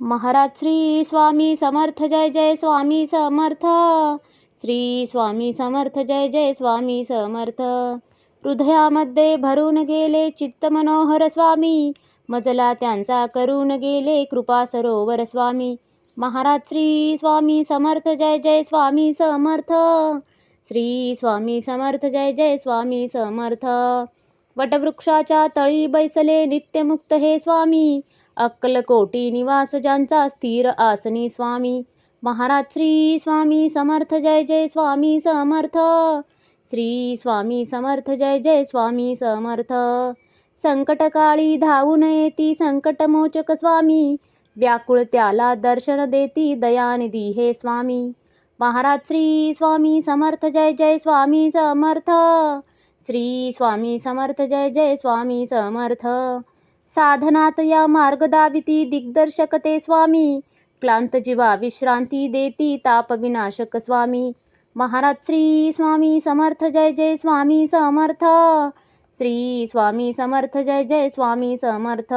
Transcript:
महाराज श्री स्वामी समर्थ, जय जय स्वामी समर्थ. श्री स्वामी समर्थ, जय जय स्वामी समर्थ. हृदयामध्ये भरून गेले चित्त मनोहर स्वामी, मजला त्यांचा करून गेले कृपा सरोवर स्वामी. महाराज श्री स्वामी समर्थ, जय जय स्वामी समर्थ. श्री स्वामी समर्थ, जय जय स्वामी समर्थ. वटवृक्षाच्या तळी बैसले नित्यमुक्त हे स्वामी, अक्कलकोटी निवास ज्यांचा स्थिर आसनी स्वामी. महाराज श्री स्वामी समर्थ, जय जय स्वामी समर्थ. श्री स्वामी समर्थ, जय जय स्वामी समर्थ. संकटकाळी धावून येती संकटमोचक स्वामी, व्याकुळ त्याला दर्शन देती दयानिधी हे स्वामी. महाराज श्री स्वामी समर्थ, जय जय स्वामी समर्थ. श्री स्वामी समर्थ, जय जय स्वामी समर्थ. साधनात या मार्ग दाविती दिग्दर्शक ते स्वामी, क्लांत जीवा विश्रांती देती ताप विनाशक स्वामी. महाराज श्री स्वामी समर्थ, जय जय स्वामी समर्थ. श्री स्वामी समर्थ, जय जय स्वामी समर्थ.